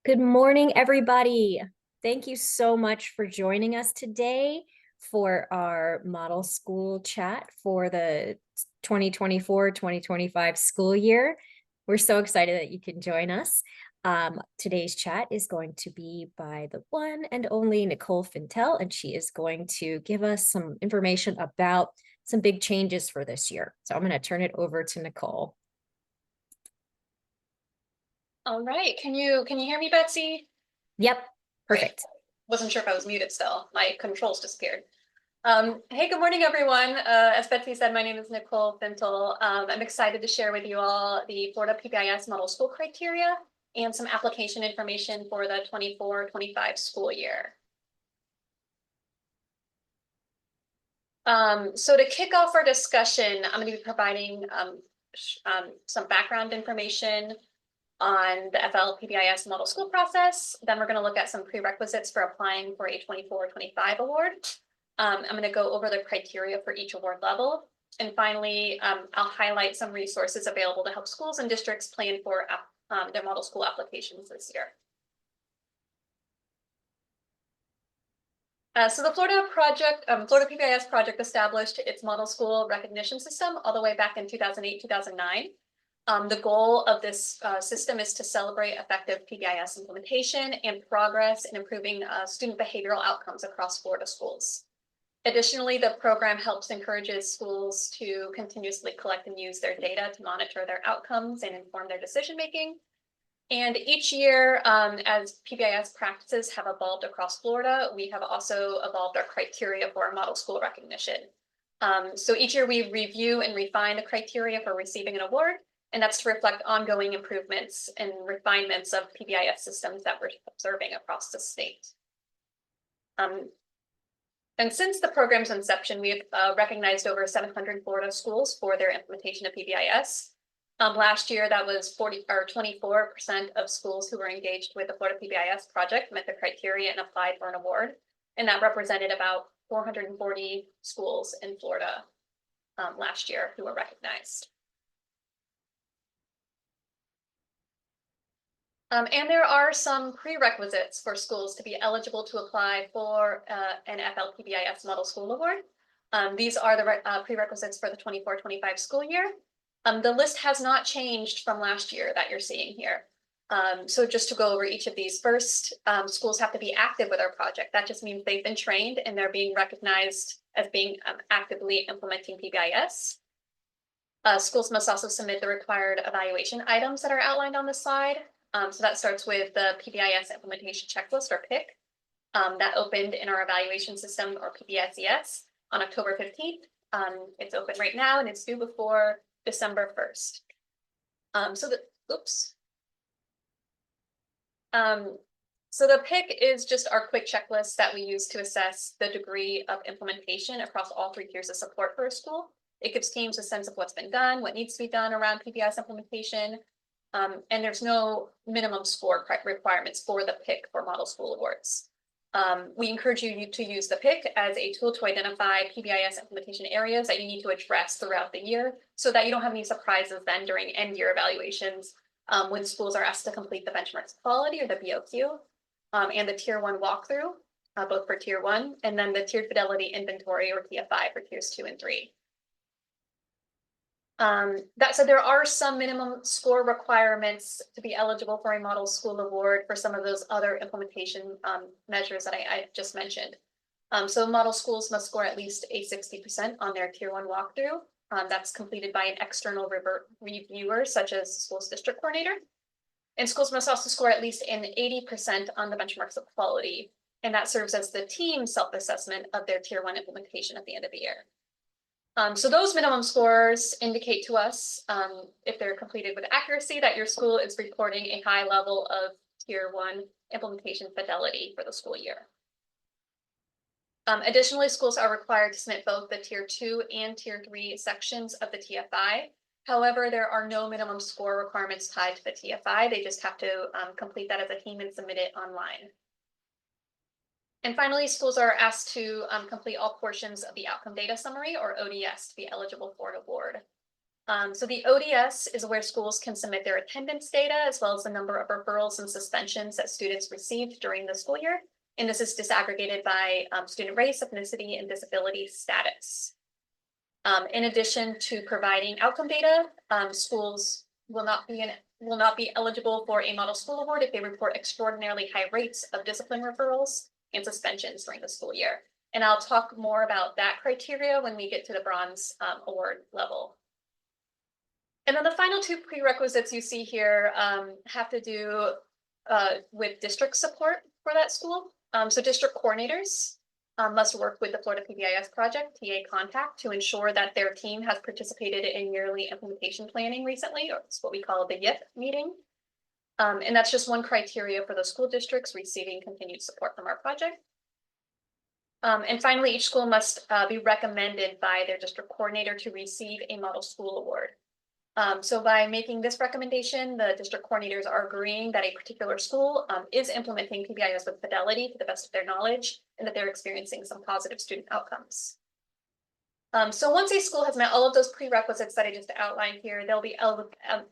Good morning, everybody. Thank you so much for joining us today for our model school chat for the 2024-2025 school year. We're so excited that you can join us. Today's chat is going to be by the one and only Nicole Fintel, and she is going to give us some information about some big changes for this year. So I'm going to turn it over to Nicole. All right, can you hear me, Betsy? Yep, perfect. Great. Wasn't sure if I was muted still. My controls disappeared. Hey, good morning, everyone. As Betsy said, my name is Nicole Fintel. I'm excited to share with you all the Florida PBIS model school criteria and some application information for the 24-25 school year. So to kick off our discussion, I'm going to be providing some background information on the FLPBIS model school process. Then we're going to look at some prerequisites for applying for a 24-25 award. I'm going to go over the criteria for each award level. And finally, I'll highlight some resources available to help schools and districts plan for their model school applications this year. So the Florida PBIS project established its model school recognition system all the way back in 2008, 2009. The goal of this system is to celebrate effective PBIS implementation and progress in improving student behavioral outcomes across Florida schools. Additionally, the program encourages schools to continuously collect and use their data to monitor their outcomes and inform their decision-making. And each year, as PBIS practices have evolved across Florida, we have also evolved our criteria for our model school recognition. So each year we review and refine the criteria for receiving an award, and that's to reflect ongoing improvements and refinements of PBIS systems that we're observing across the state. And since the program's inception, we have recognized over 700 Florida schools for their implementation of PBIS. Last year, that was 24% of schools who were engaged with the Florida PBIS project met the criteria and applied for an award. And that represented about 440 schools in Florida last year who were recognized. And there are some prerequisites for schools to be eligible to apply for an FLPBIS Model School Award. These are the prerequisites for the 24-25 school year. The list has not changed from last year that you're seeing here. So just to go over each of these, first, schools have to be active with our project. That just means they've been trained and they're being recognized as being actively implementing PBIS. Schools must also submit the required evaluation items that are outlined on the slide. So that starts with the PBIS implementation checklist, or PIC, that opened in our evaluation system, or PBIS, on October 15th. It's open right now and it's due before December 1st. So the PIC is just our quick checklist that we use to assess the degree of implementation across all three tiers of support for a school. It gives teams a sense of what's been done, what needs to be done around PBIS implementation, and there's no minimum score requirements for the PIC for model school awards. We encourage you to use the PIC as a tool to identify PBIS implementation areas that you need to address throughout the year so that you don't have any surprises then during end-year evaluations when schools are asked to complete the benchmarks quality, or the BOQ, and the Tier 1 walkthrough, both for Tier 1, and then the Tiered Fidelity Inventory, or TFI, for Tiers 2 and 3. That said, there are some minimum score requirements to be eligible for a model school award for some of those other implementation measures that I just mentioned. So model schools must score at least a 60% on their Tier 1 walkthrough. That's completed by an external reviewer, such as the school's district coordinator. And schools must also score at least an 80% on the benchmarks of quality. And that serves as the team's self-assessment of their Tier 1 implementation at the end of the year. So those minimum scores indicate to us, if they're completed with accuracy, that your school is reporting a high level of Tier 1 implementation fidelity for the school year. Additionally, schools are required to submit both the Tier 2 and Tier 3 sections of the TFI. However, there are no minimum score requirements tied to the TFI. They just have to complete that as a team and submit it online. And finally, schools are asked to complete all portions of the outcome data summary, or ODS, to be eligible for an award. So the ODS is where schools can submit their attendance data as well as the number of referrals and suspensions that students received during the school year. And this is disaggregated by student race, ethnicity, and disability status. In addition to providing outcome data, schools will not be eligible for a model school award if they report extraordinarily high rates of discipline referrals and suspensions during the school year. And I'll talk more about that criteria when we get to the bronze award level. And then the final two prerequisites you see here have to do with district support for that school. So district coordinators must work with the Florida PBIS project, TA Contact, to ensure that their team has participated in yearly implementation planning recently, or it's what we call the YIP meeting. And that's just one criteria for the school districts receiving continued support from our project. And finally, each school must be recommended by their district coordinator to receive a model school award. So by making this recommendation, the district coordinators are agreeing that a particular school is implementing PBIS with fidelity to the best of their knowledge and that they're experiencing some positive student outcomes. So once a school has met all of those prerequisites that I just outlined here, they'll be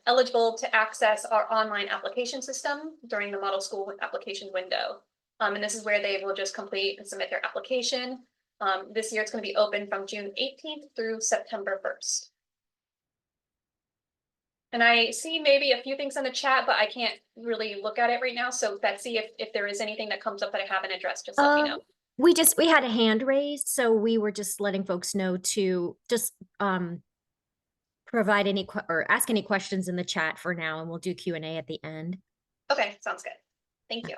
eligible to access our online application system during the model school application window. And this is where they will just complete and submit their application. This year it's going to be open from June 18th through September 1st. And I see maybe a few things in the chat, but I can't really look at it right now. So Betsy, if there is anything that comes up that I haven't addressed, just let me know. We had a hand raised, so we were just letting folks know to just provide any or ask any questions in the chat for now, and we'll do Q&A at the end. Okay, sounds good. Thank you.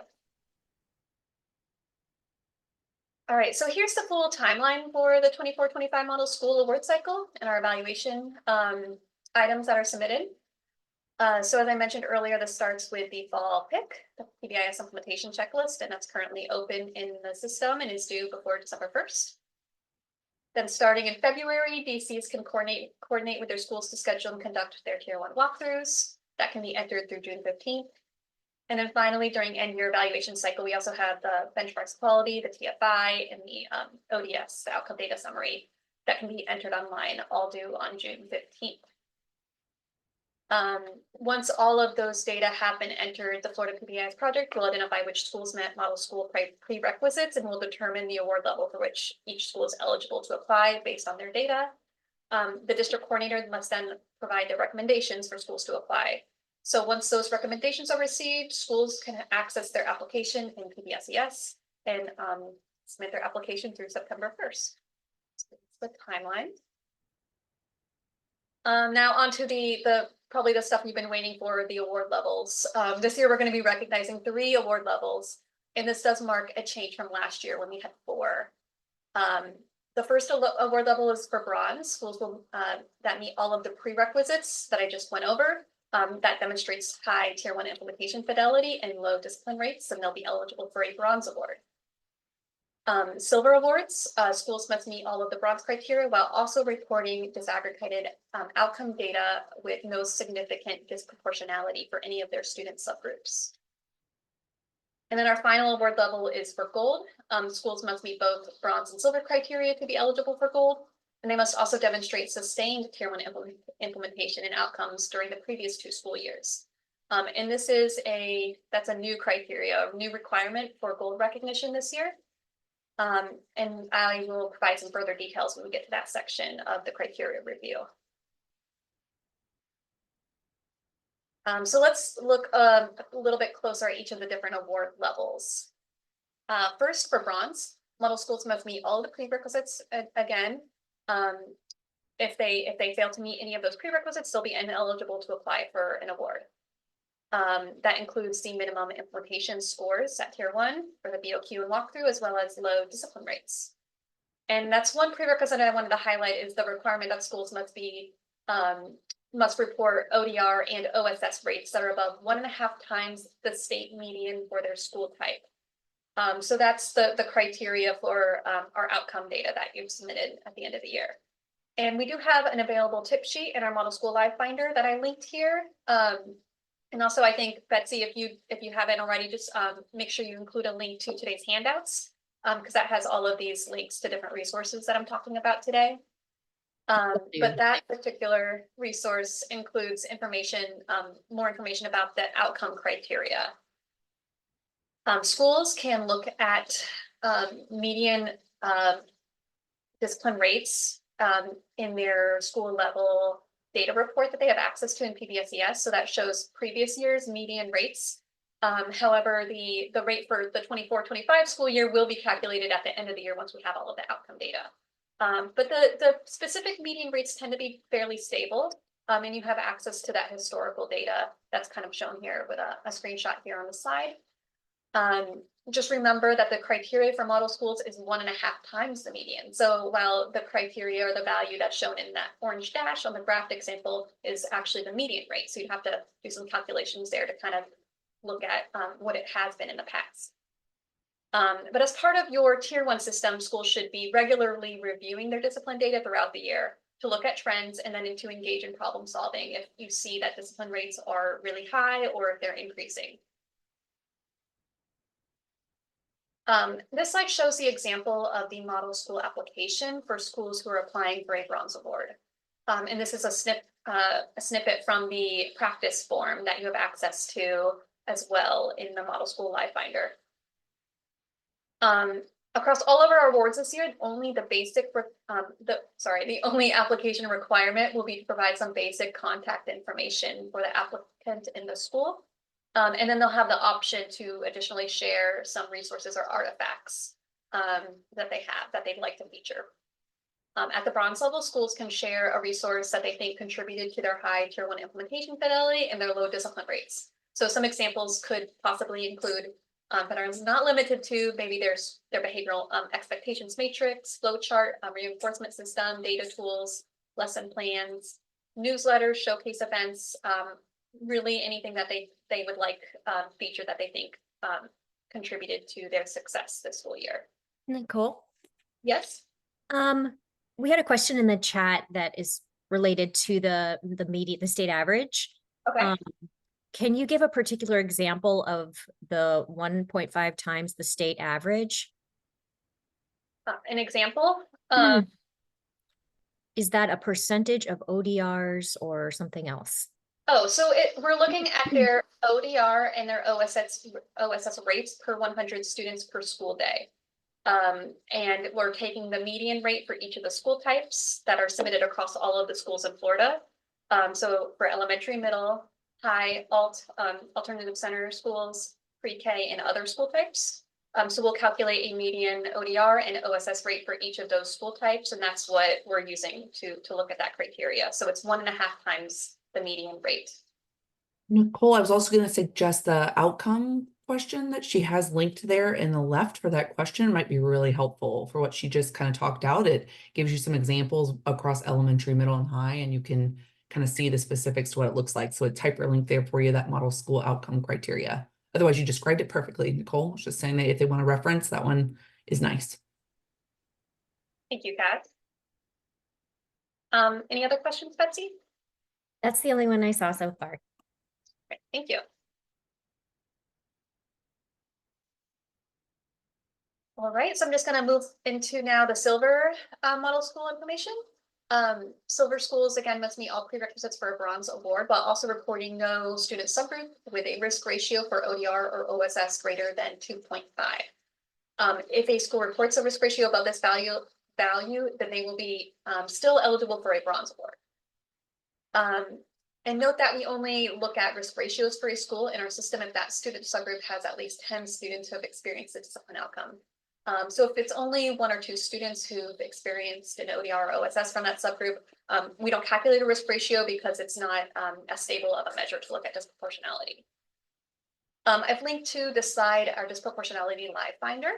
All right, so here's the full timeline for the 24-25 model school award cycle and our evaluation items that are submitted. So as I mentioned earlier, this starts with the fall pick, the PBIS implementation checklist, and that's currently open in the system and is due before December 1st. Then starting in February, DCs can coordinate with their schools to schedule and conduct their Tier 1 walkthroughs. That can be entered through June 15th. And then finally, during end-year evaluation cycle, we also have the benchmarks quality, the TFI, and the ODS, the outcome data summary, that can be entered online, all due on June 15th. Once all of those data have been entered, the Florida PBIS project will identify which schools met model school prerequisites and will determine the award level for which each school is eligible to apply based on their data. The district coordinator must then provide their recommendations for schools to apply. So once those recommendations are received, schools can access their application in PBSES and submit their application through September 1st. So that's the timeline. Now onto probably the stuff you've been waiting for, the award levels. This year, we're going to be recognizing 3 award levels, and this does mark a change from last year when we had 4. The first award level is for bronze. Schools will, that meet all of the prerequisites that I just went over. That demonstrates high Tier 1 implementation fidelity and low discipline rates, and they'll be eligible for a bronze award. Silver awards, schools must meet all of the bronze criteria while also reporting disaggregated outcome data with no significant disproportionality for any of their student subgroups. And then our final award level is for gold. Schools must meet both bronze and silver criteria to be eligible for gold, and they must also demonstrate sustained Tier 1 implementation and outcomes during the previous 2 school years. And this is that's a new criteria, a new requirement for gold recognition this year. And I will provide some further details when we get to that section of the criteria review. So let's look a little bit closer at each of the different award levels. First, for bronze, model schools must meet all of the prerequisites again. If they fail to meet any of those prerequisites, they'll be ineligible to apply for an award. That includes the minimum implementation scores at Tier 1 for the BOQ and walkthrough, as well as low discipline rates. And that's one prerequisite I wanted to highlight is the requirement that schools must report ODR and OSS rates that are above 1.5 times the state median for their school type. So that's the criteria for our outcome data that you've submitted at the end of the year. And we do have an available tip sheet in our Model School Live Finder that I linked here. And also, I think, Betsy, if you haven't already, just make sure you include a link to today's handouts, because that has all of these links to different resources that I'm talking about today. But that particular resource includes information, more information about the outcome criteria. Schools can look at median discipline rates in their school level data report that they have access to in PBSES. So that shows previous year's median rates. However, the rate for the 24-25 school year will be calculated at the end of the year once we have all of the outcome data. But the specific median rates tend to be fairly stable. And you have access to that historical data that's kind of shown here with a screenshot here on the side. Just remember that the criteria for model schools is 1.5 times the median. So while the criteria or the value that's shown in that orange dash on the graphed example is actually the median rate. So you'd have to do some calculations there to kind of look at what it has been in the past. But as part of your tier 1 system, schools should be regularly reviewing their discipline data throughout the year to look at trends and then to engage in problem solving if you see that discipline rates are really high or if they're increasing. This slide shows the example of the model school application for schools who are applying for a bronze award. And this is a snippet from the practice form that you have access to as well in the Model School Live Finder. Across all of our awards this year, only the only application requirement will be to provide some basic contact information for the applicant in the school. And then they'll have the option to additionally share some resources or artifacts that they have that they'd like to feature. At the bronze level, schools can share a resource that they think contributed to their high tier 1 implementation fidelity and their low discipline rates. So some examples could possibly include, but are not limited to, maybe there's their behavioral expectations matrix, flowchart, reinforcement system, data tools, lesson plans, newsletters, showcase events, really anything that they would like feature that they think contributed to their success this school year. Nicole? Yes. We had a question in the chat that is related to the state average. Okay. Can you give a particular example of the 1.5 times the state average? An example? Is that a percentage of ODRs or something else? Oh, so we're looking at their ODR and their OSS rates per 100 students per school day. And we're taking the median rate for each of the school types that are submitted across all of the schools in Florida. So for elementary, middle, high, alternative center schools, pre-K, and other school types. So we'll calculate a median ODR and OSS rate for each of those school types, and that's what we're using to look at that criteria. So it's 1.5 times the median rate. Nicole, I was also going to suggest the outcome question that she has linked there in the left for that question might be really helpful for what she just kind of talked out. It gives you some examples across elementary, middle, and high, and you can kind of see the specifics to what it looks like. So it's hyperlink there for you, that model school outcome criteria. Otherwise, you described it perfectly, Nicole. I was just saying that if they want to reference, that one is nice. Thank you, Kat. Any other questions, Betsy? That's the only one I saw so far. Great, thank you. All right, so I'm just going to move into now the silver model school information. Silver schools, again, must meet all prerequisites for a bronze award, while also reporting no student subgroup with a risk ratio for ODR or OSS greater than 2.5. If a school reports a risk ratio above this value, then they will be still eligible for a bronze award. And note that we only look at risk ratios for a school in our system if that student subgroup has at least 10 students who have experienced a discipline outcome. So if it's only 1 or 2 students who've experienced an ODR or OSS from that subgroup, we don't calculate a risk ratio because it's not as stable of a measure to look at disproportionality. I've linked to this slide our disproportionality live finder,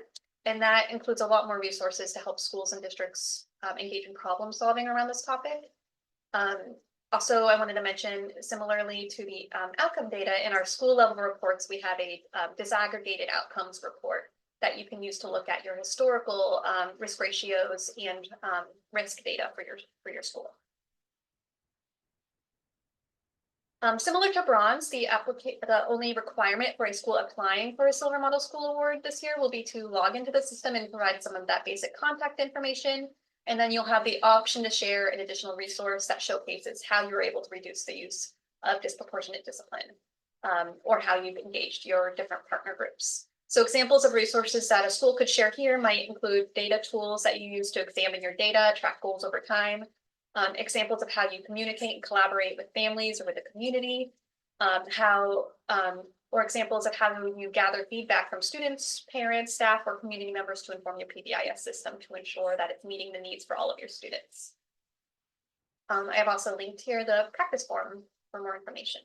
and that includes a lot more resources to help schools and districts engage in problem solving around this topic. Also, I wanted to mention, similarly to the outcome data, in our school level reports, we have a disaggregated outcomes report that you can use to look at your historical risk ratios and risk data for your school. Similar to bronze, the only requirement for a school applying for a silver model school award this year will be to log into the system and provide some of that basic contact information. And then you'll have the option to share an additional resource that showcases how you're able to reduce the use of disproportionate discipline, or how you've engaged your different partner groups. So examples of resources that a school could share here might include data tools that you use to examine your data, track goals over time, examples of how you communicate and collaborate with families or with the community, or examples of how you gather feedback from students, parents, staff, or community members to inform your PBIS system to ensure that it's meeting the needs for all of your students. I have also linked here the practice forum for more information.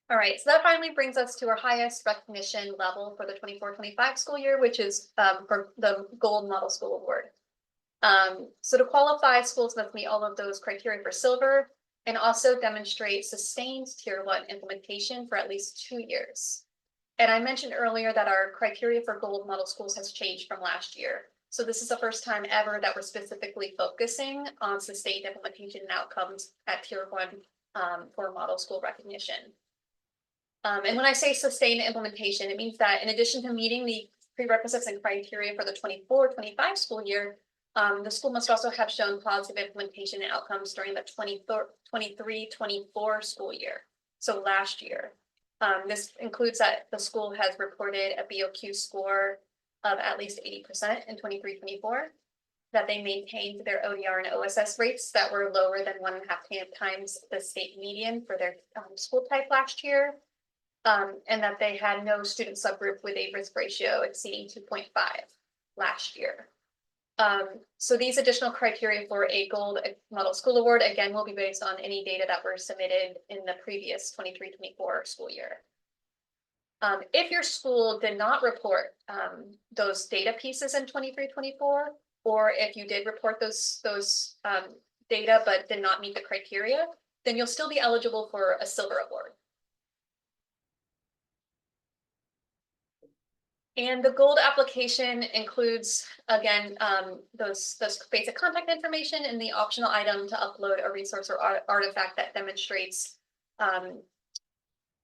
All right, so that finally brings us to our highest recognition level for the 24-25 school year, which is for the Gold Model School Award. So to qualify, schools must meet all of those criteria for silver and also demonstrate sustained Tier 1 implementation for at least 2 years. And I mentioned earlier that our criteria for gold model schools has changed from last year. So this is the first time ever that we're specifically focusing on sustained implementation and outcomes at Tier 1 for model school recognition. And when I say sustained implementation, it means that in addition to meeting the prerequisites and criteria for the 24-25 school year, the school must also have shown positive implementation and outcomes during the 23-24 school year. So last year. This includes that the school has reported a BOQ score of at least 80% in 23-24, that they maintained their ODR and OSS rates that were lower than 1.5 times the state median for their school type last year, and that they had no student subgroup with a risk ratio exceeding 2.5 last year. So these additional criteria for a gold model school award, again, will be based on any data that were submitted in the previous 23-24 school year. If your school did not report those data pieces in 23-24, or if you did report those data but did not meet the criteria, then you'll still be eligible for a silver award. And the gold application includes, again, those basic contact information and the optional item to upload a resource or artifact that demonstrates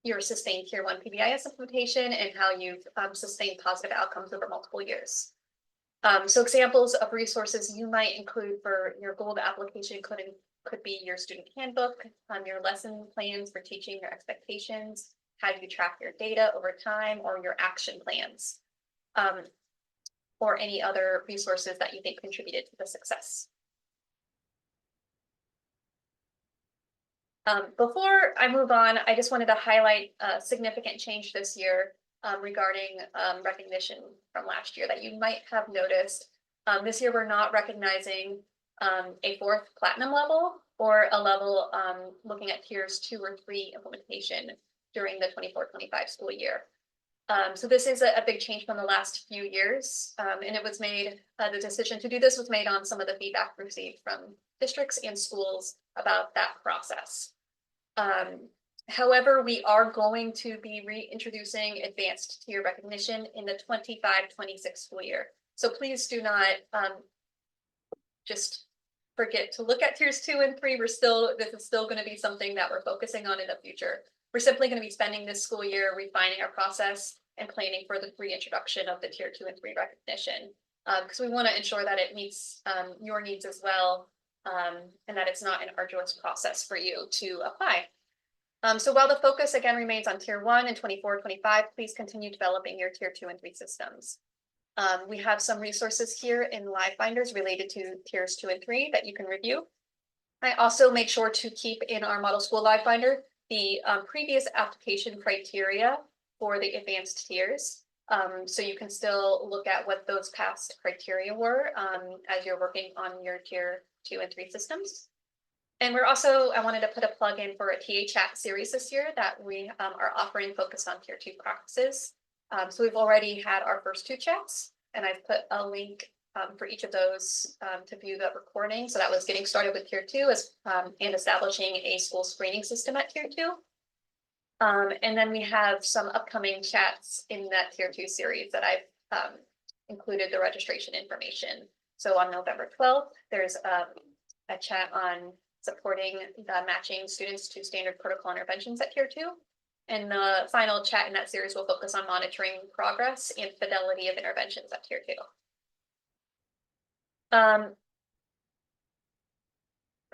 your sustained Tier 1 PBIS implementation and how you've sustained positive outcomes over multiple years. So examples of resources you might include for your gold application could be your student handbook, your lesson plans for teaching, your expectations, how you track your data over time, or your action plans. Or any other resources that you think contributed to the success. Before I move on, I just wanted to highlight a significant change this year regarding recognition from last year that you might have noticed. This year, we're not recognizing a 4th platinum level or a level looking at tiers 2 or 3 implementation during the 24-25 school year. So this is a big change from the last few years, and it was made, the decision to do this was made on some of the feedback received from districts and schools about that process. However, we are going to be reintroducing advanced tier recognition in the 25-26 school year. So please do not just forget to look at tiers 2 and 3. This is still going to be something that we're focusing on in the future. We're simply going to be spending this school year refining our process and planning for the reintroduction of the tier 2 and 3 recognition, because we want to ensure that it meets your needs as well, and that it's not an arduous process for you to apply. So while the focus again remains on tier 1 and 24-25, please continue developing your tier 2 and 3 systems. We have some resources here in Live Binders related to tiers 2 and 3 that you can review. I also make sure to keep in our model school Live Binder the previous application criteria for the advanced tiers. So you can still look at what those past criteria were as you're working on your tier 2 and 3 systems. And we're also, I wanted to put a plug in for a TA chat series this year that we are offering focused on tier 2 practices. So we've already had our first 2 chats, and I've put a link for each of those to view the recording. So that was getting started with tier 2 and establishing a school screening system at tier 2. And then we have some upcoming chats in that tier 2 series that I've included the registration information. So on November 12th, there's a chat on supporting the matching students to standard protocol interventions at tier 2. And the final chat in that series will focus on monitoring progress and fidelity of interventions at tier 2.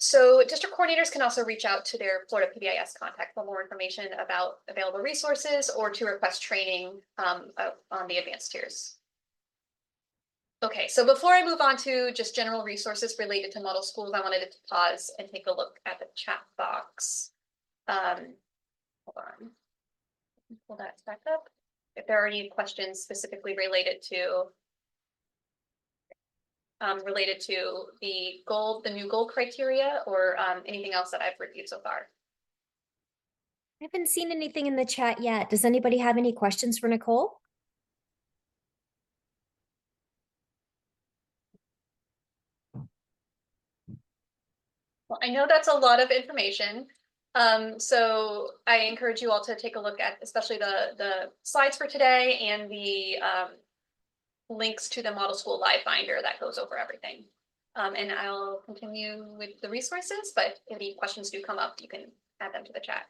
So district coordinators can also reach out to their Florida PBIS contact for more information about available resources or to request training on the advanced tiers. Okay, so before I move on to just general resources related to model schools, I wanted to pause and take a look at the chat box. Hold on, pull that back up. If there are any questions specifically related to the new goal criteria, or anything else that I've reviewed so far. I haven't seen anything in the chat yet. Does anybody have any questions for Nicole? Well, I know that's a lot of information. So I encourage you all to take a look at especially the slides for today and the links to the Model School Live Finder that goes over everything. And I'll continue with the resources, but if any questions do come up, you can add them to the chat.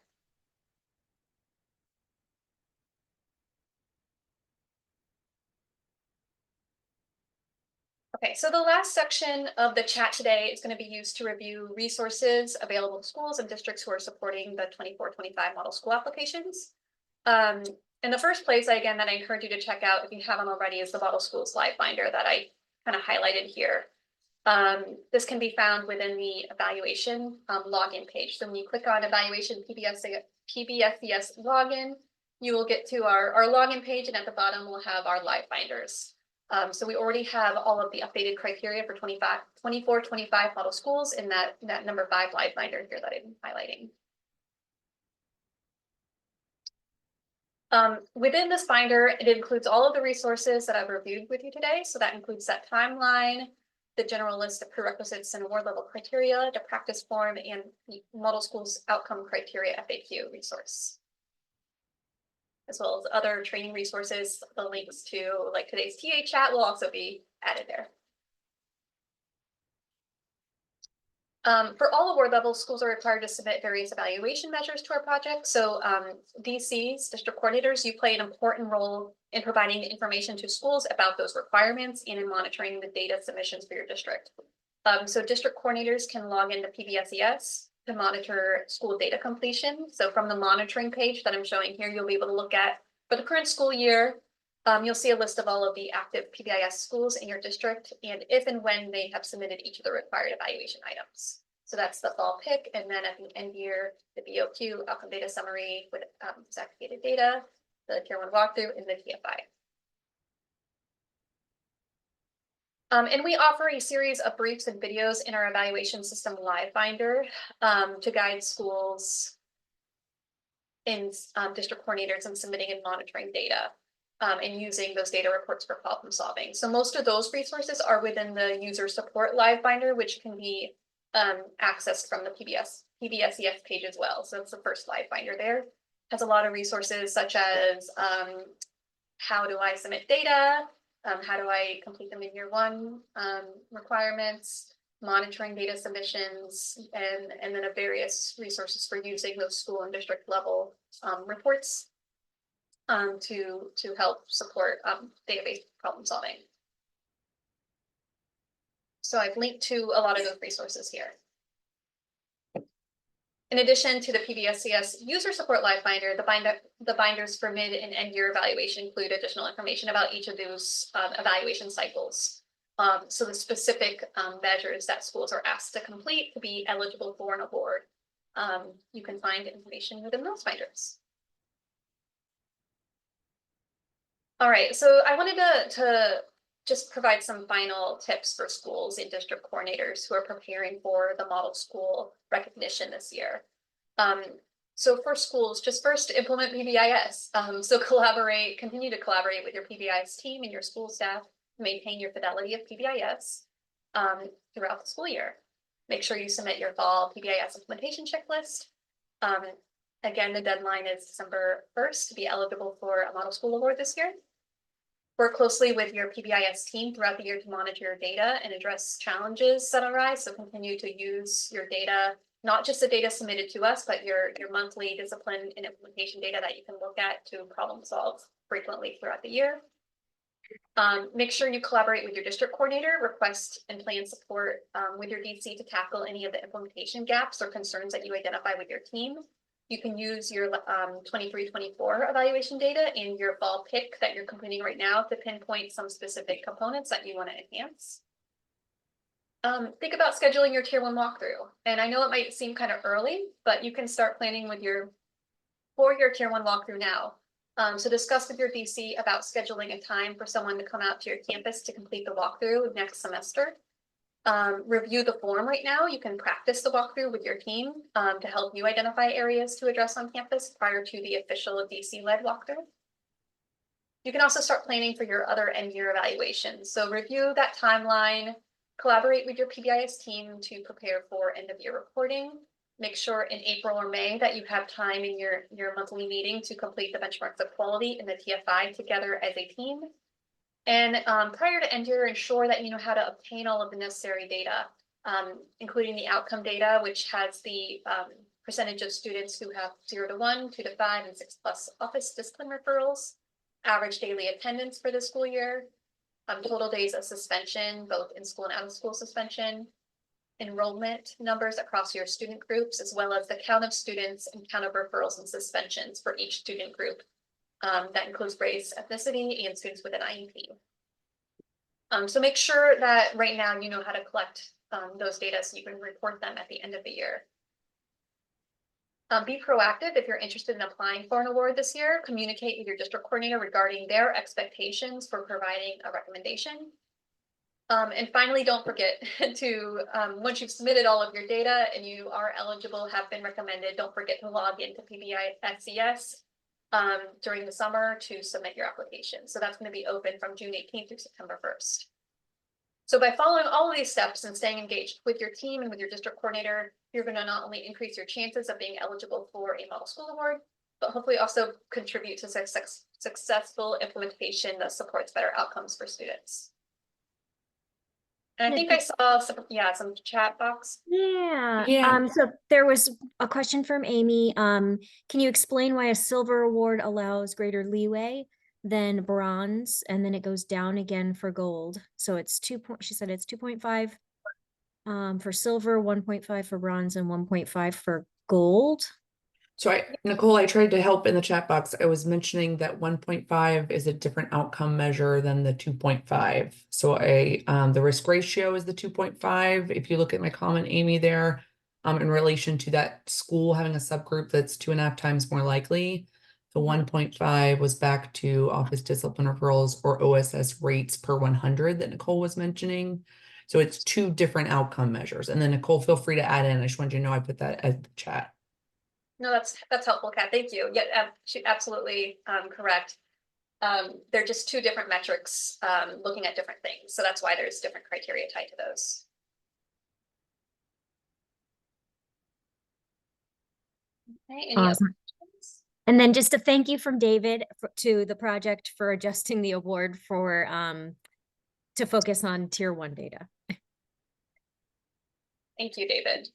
Okay, so the last section of the chat today is going to be used to review resources available to schools and districts who are supporting the 24-25 model school applications. In the first place, again, that I encourage you to check out if you haven't already is the Model Schools Live Finder that I kind of highlighted here. This can be found within the evaluation login page. So when you click on evaluation PBSES login, you will get to our login page, and at the bottom we'll have our live finders. So we already have all of the updated criteria for 24-25 model schools in that number 5 live finder here that I'm highlighting. Within this binder, it includes all of the resources that I've reviewed with you today. So that includes that timeline, the general list of prerequisites and award level criteria, the practice form, and the model schools outcome criteria FAQ resource, as well as other training resources. The links to like today's TA chat will also be added there. For all award levels, schools are required to submit various evaluation measures to our project. So DCs, district coordinators, you play an important role in providing information to schools about those requirements and in monitoring the data submissions for your district. So district coordinators can log into PBSES to monitor school data completion. So from the monitoring page that I'm showing here, you'll be able to look at for the current school year, you'll see a list of all of the active PBIS schools in your district and if and when they have submitted each of the required evaluation items. So that's the fall pick, and then at the end year, the BOQ, outcome data summary with disaggregated data, the tier 1 walkthrough, and the TFI. And we offer a series of briefs and videos in our evaluation system live finder to guide schools and district coordinators in submitting and monitoring data. And using those data reports for problem solving. So most of those resources are within the user support live binder, which can be accessed from the PBSES page as well. So it's the first live binder there. Has a lot of resources such as how do I submit data, how do I complete them in year 1 requirements, monitoring data submissions, and then various resources for using those school and district level reports. To help support database problem solving. So I've linked to a lot of those resources here. In addition to the PBSES user support live binder, the binders for mid and end year evaluation include additional information about each of those evaluation cycles. So the specific measures that schools are asked to complete to be eligible for an award. You can find information within those binders. All right, so I wanted to just provide some final tips for schools and district coordinators who are preparing for the model school recognition this year. So for schools, just first implement PBIS. So continue to collaborate with your PBIS team and your school staff to maintain your fidelity of PBIS throughout the school year. Make sure you submit your fall PBIS implementation checklist. Again, the deadline is December 1st to be eligible for a model school award this year. Work closely with your PBIS team throughout the year to monitor your data and address challenges that arise. So continue to use your data, not just the data submitted to us, but your monthly discipline and implementation data that you can look at to problem solve frequently throughout the year. Make sure you collaborate with your district coordinator, request and plan support with your DC to tackle any of the implementation gaps or concerns that you identify with your team. You can use your 23-24 evaluation data in your fall pick that you're completing right now to pinpoint some specific components that you want to enhance. Think about scheduling your tier 1 walkthrough. And I know it might seem kind of early, but you can start planning with your tier 1 walkthrough now. So discuss with your DC about scheduling a time for someone to come out to your campus to complete the walkthrough next semester. Review the form right now. You can practice the walkthrough with your team to help you identify areas to address on campus prior to the official DC-led walkthrough. You can also start planning for your other end-year evaluations. So review that timeline, collaborate with your PBIS team to prepare for end-of-year reporting. Make sure in April or May that you have time in your monthly meeting to complete the benchmarks of quality and the TFI together as a team. And prior to end year, ensure that you know how to obtain all of the necessary data, including the outcome data, which has the percentage of students who have 0 to 1, 2 to 5, and 6+ office discipline referrals, average daily attendance for the school year, total days of suspension, both in school and out of school suspension, enrollment numbers across your student groups, as well as the count of students and count of referrals and suspensions for each student group. That includes race, ethnicity, and students with an IEP. So make sure that right now you know how to collect those data so you can report them at the end of the year. Be proactive if you're interested in applying for an award this year. Communicate with your district coordinator regarding their expectations for providing a recommendation. And finally, don't forget to, once you've submitted all of your data and you are eligible, have been recommended, don't forget to log into PBIS during the summer to submit your application. So that's going to be open from June 18th through September 1st. So by following all of these steps and staying engaged with your team and with your district coordinator, you're going to not only increase your chances of being eligible for a model school award, but hopefully also contribute to successful implementation that supports better outcomes for students. And I think I saw some chat box. Yeah. So there was a question from Amy. Can you explain why a silver award allows greater leeway than bronze, and then it goes down again for gold? So it's she said it's 2.5 for silver, 1.5 for bronze, and 1.5 for gold. So Nicole, I tried to help in the chat box. I was mentioning that 1.5 is a different outcome measure than the 2.5. So the risk ratio is the 2.5. If you look at my comment, Amy, there, in relation to that school having a subgroup that's 2.5 times more likely, the 1.5 was back to office discipline referrals or OSS rates per 100 that Nicole was mentioning. So it's 2 different outcome measures. And then Nicole, feel free to add in. I just wanted you to know I put that at the chat. No, that's helpful, Kat. Thank you. Yeah, absolutely correct. They're just 2 different metrics looking at different things. So that's why there's different criteria tied to those. Okay, any other questions? And then just a thank you from David to the project for adjusting the award for to focus on tier 1 data. Thank you, David.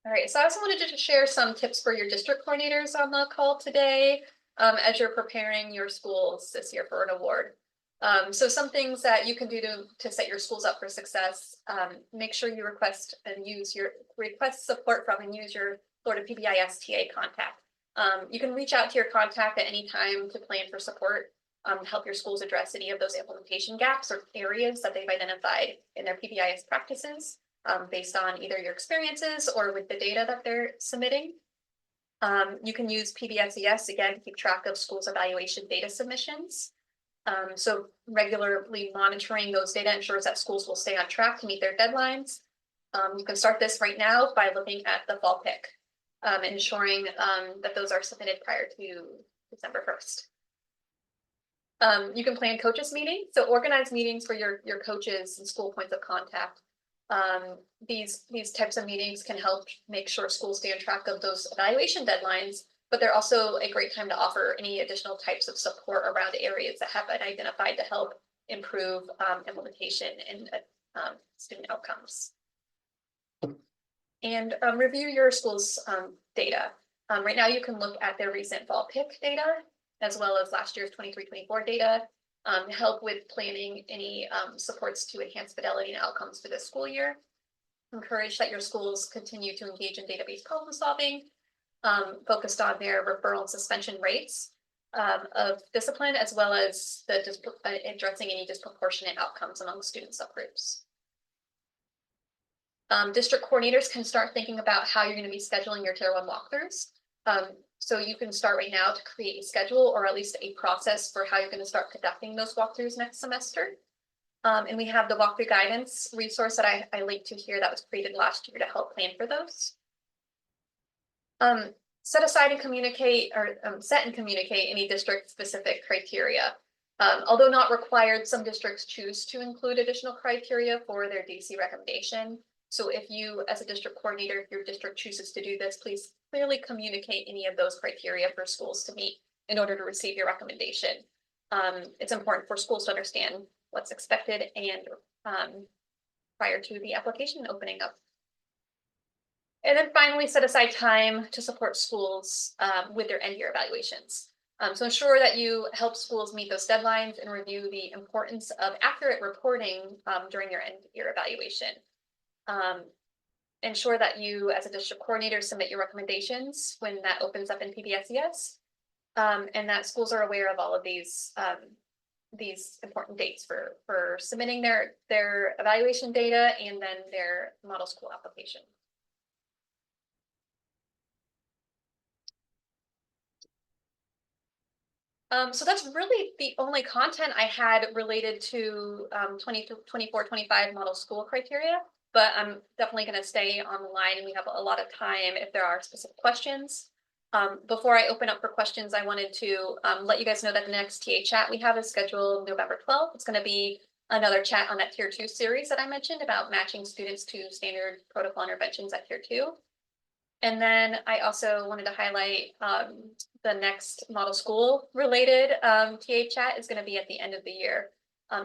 All right, so I also wanted to share some tips for your district coordinators on the call today as you're preparing your schools this year for an award. So some things that you can do to set your schools up for success. Make sure you request support from and use your Florida PBIS TA contact. You can reach out to your contact at any time to plan for support, help your schools address any of those implementation gaps or areas that they've identified in their PBIS practices. Based on either your experiences or with the data that they're submitting. You can use PBSES again to keep track of schools' evaluation data submissions. So regularly monitoring those data ensures that schools will stay on track to meet their deadlines. You can start this right now by looking at the fall pick, ensuring that those are submitted prior to December 1st. You can plan coaches meetings, so organize meetings for your coaches and school points of contact. These types of meetings can help make sure schools stay on track of those evaluation deadlines, but they're also a great time to offer any additional types of support around areas that have been identified to help improve implementation and student outcomes. And review your school's data. Right now you can look at their recent fall pick data, as well as last year's 23-24 data, to help with planning any supports to enhance fidelity and outcomes for this school year. Encourage that your schools continue to engage in database problem solving, focused on their referral and suspension rates of discipline, as well as the addressing any disproportionate outcomes among student subgroups. District coordinators can start thinking about how you're going to be scheduling your Tier 1 walkthroughs. So you can start right now to create a schedule, or at least a process for how you're going to start conducting those walkthroughs next semester. And we have the walkthrough guidance resource that I linked to here that was created last year to help plan for those. Set aside and communicate, or set and communicate any district specific criteria. Although not required, some districts choose to include additional criteria for their DC recommendation. So if you, as a district coordinator, if your district chooses to do this, please clearly communicate any of those criteria for schools to meet in order to receive your recommendation. It's important for schools to understand what's expected and prior to the application opening up. And then finally, set aside time to support schools with their end-year evaluations. So ensure that you help schools meet those deadlines and review the importance of accurate reporting during your end-year evaluation. Ensure that you, as a district coordinator, submit your recommendations when that opens up in FLPBIS, and that schools are aware of all of these important dates for submitting their evaluation data and then their model school application. So that's really the only content I had related to 24-25 model school criteria, but I'm definitely going to stay on the line and we have a lot of time if there are specific questions. Before I open up for questions, I wanted to let you guys know that the next TA chat we have is scheduled November 12th. It's going to be another chat on that Tier 2 series that I mentioned about matching students to standard protocol interventions at Tier 2. And then I also wanted to highlight the next model school related TA chat is going to be at the end of the year,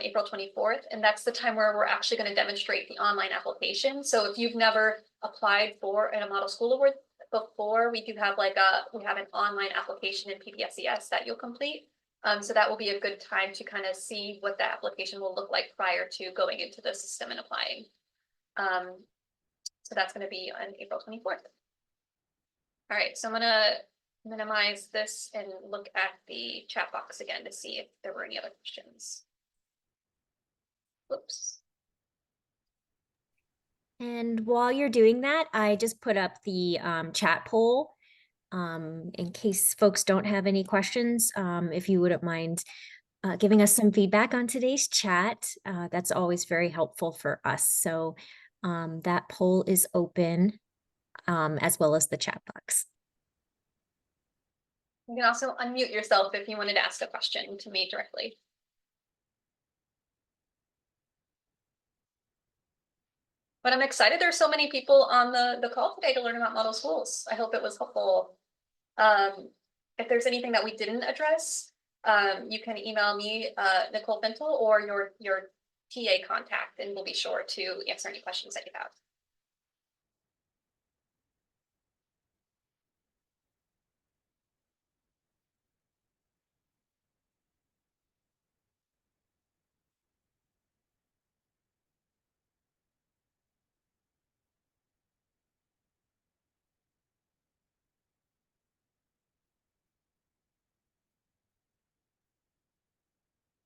April 24th. And that's the time where we're actually going to demonstrate the online application. So if you've never applied for a model school award before, we do have we have an online application in FLPBIS that you'll complete. So that will be a good time to kind of see what the application will look like prior to going into the system and applying. So that's going to be on April 24th. All right, so I'm gonna minimize this and look at the chat box again to see if there were any other questions. Whoops. And while you're doing that, I just put up the chat poll in case folks don't have any questions. If you wouldn't mind giving us some feedback on today's chat, that's always very helpful for us. So that poll is open, as well as the chat box. You can also unmute yourself if you wanted to ask a question to me directly. But I'm excited there's so many people on the call today to learn about model schools. I hope it was helpful. If there's anything that we didn't address, you can email me, Nicole Fintel, or your TA contact, and we'll be sure to answer any questions that you have.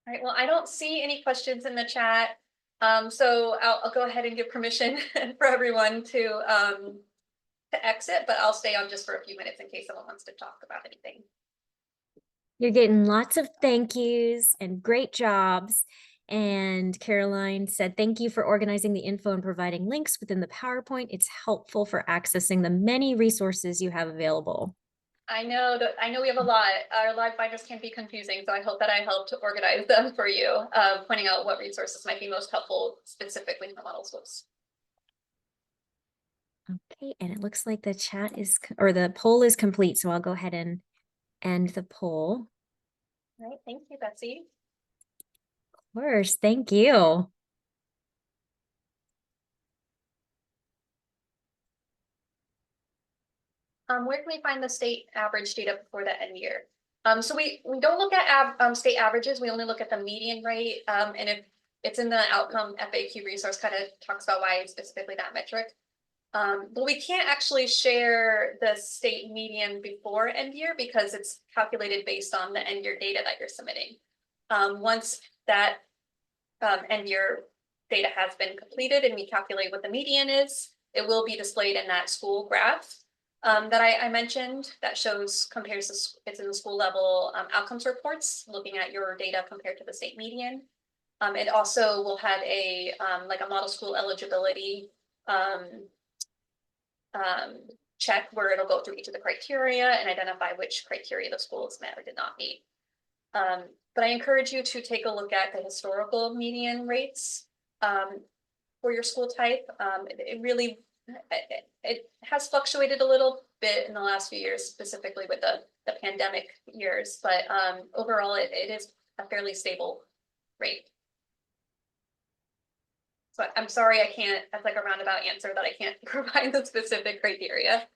All right, well, I don't see any questions in the chat. So I'll go ahead and give permission for everyone to exit, but I'll stay on just for a few minutes in case someone wants to talk about anything. You're getting lots of thank yous and great jobs. And Caroline said, thank you for organizing the info and providing links within the PowerPoint. It's helpful for accessing the many resources you have available. I know we have a lot. Our live binders can be confusing, so I hope that I helped to organize them for you, pointing out what resources might be most helpful specifically for model schools. Okay, and it looks like the chat is, or the poll is complete, so I'll go ahead and end the poll. All right, thank you, Betsy. Of course, thank you. Where can we find the state average data before the end year? So we don't look at state averages, we only look at the median rate. And if it's in the outcome FAQ resource, kind of talks about why specifically that metric. But we can't actually share the state median before end year because it's calculated based on the end year data that you're submitting. Once that end year data has been completed and we calculate what the median is, it will be displayed in that school graph that I mentioned that compares it's in the school level outcomes reports, looking at your data compared to the state median. It also will have a like a model school eligibility check where it'll go through each of the criteria and identify which criteria the schools met or did not meet. But I encourage you to take a look at the historical median rates for your school type. It has fluctuated a little bit in the last few years, specifically with the pandemic years, but overall it is a fairly stable rate. So I'm sorry, I can't, that's like a roundabout answer that I can't provide the specific criteria.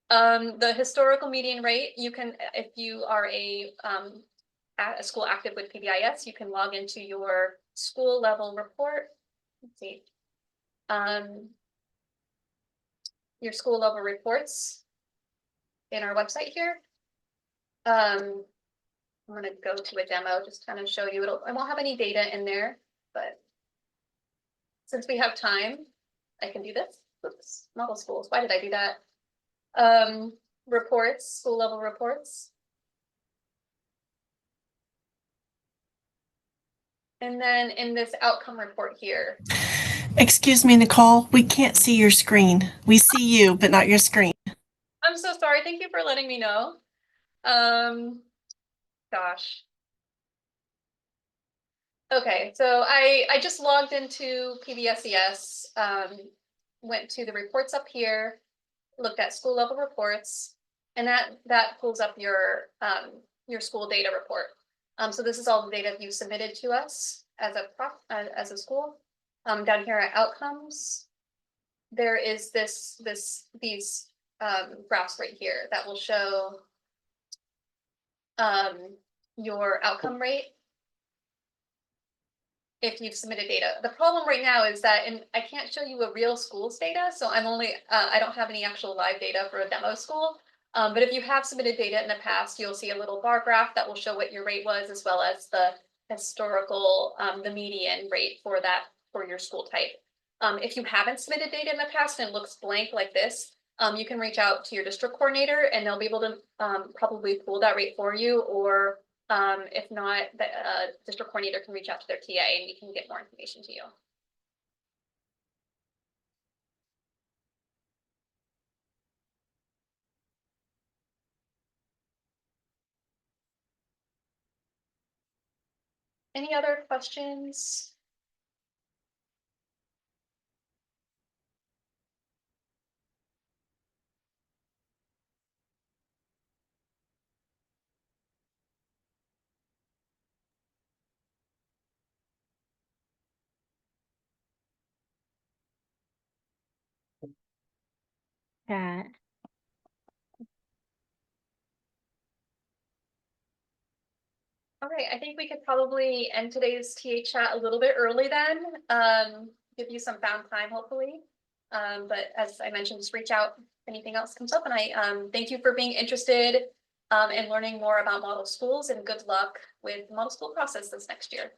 The historical median rate, you can, if you are a school active with PBIS, you can log into your school level report. Let's see. Your school level reports in our website here. I'm going to go to a demo, just kind of show you. I won't have any data in there, but since we have time, I can do this. Oops, model schools. Why did I do that? Reports, school level reports. And then in this outcome report here. Excuse me, Nicole, we can't see your screen. We see you, but not your screen. I'm so sorry. Thank you for letting me know. Gosh. Okay, so I just logged into PBSES, went to the reports up here, looked at school level reports, and that pulls up your school data report. So this is all the data you submitted to us as a school. Down here at outcomes, there is these graphs right here that will show your outcome rate if you've submitted data. The problem right now is that, and I can't show you a real school's data, so I don't have any actual live data for a demo school. But if you have submitted data in the past, you'll see a little bar graph that will show what your rate was, as well as the historical, the median rate for your school type. If you haven't submitted data in the past and it looks blank like this, you can reach out to your district coordinator and they'll be able to probably pull that rate for you, or if not, the district coordinator can reach out to their TA and we can get more information to you. Any other questions? Chat. All right, I think we could probably end today's TA chat a little bit early then, give you some found time, hopefully. But as I mentioned, just reach out if anything else comes up. And I thank you for being interested in learning more about model schools, and good luck with the model school process this next year.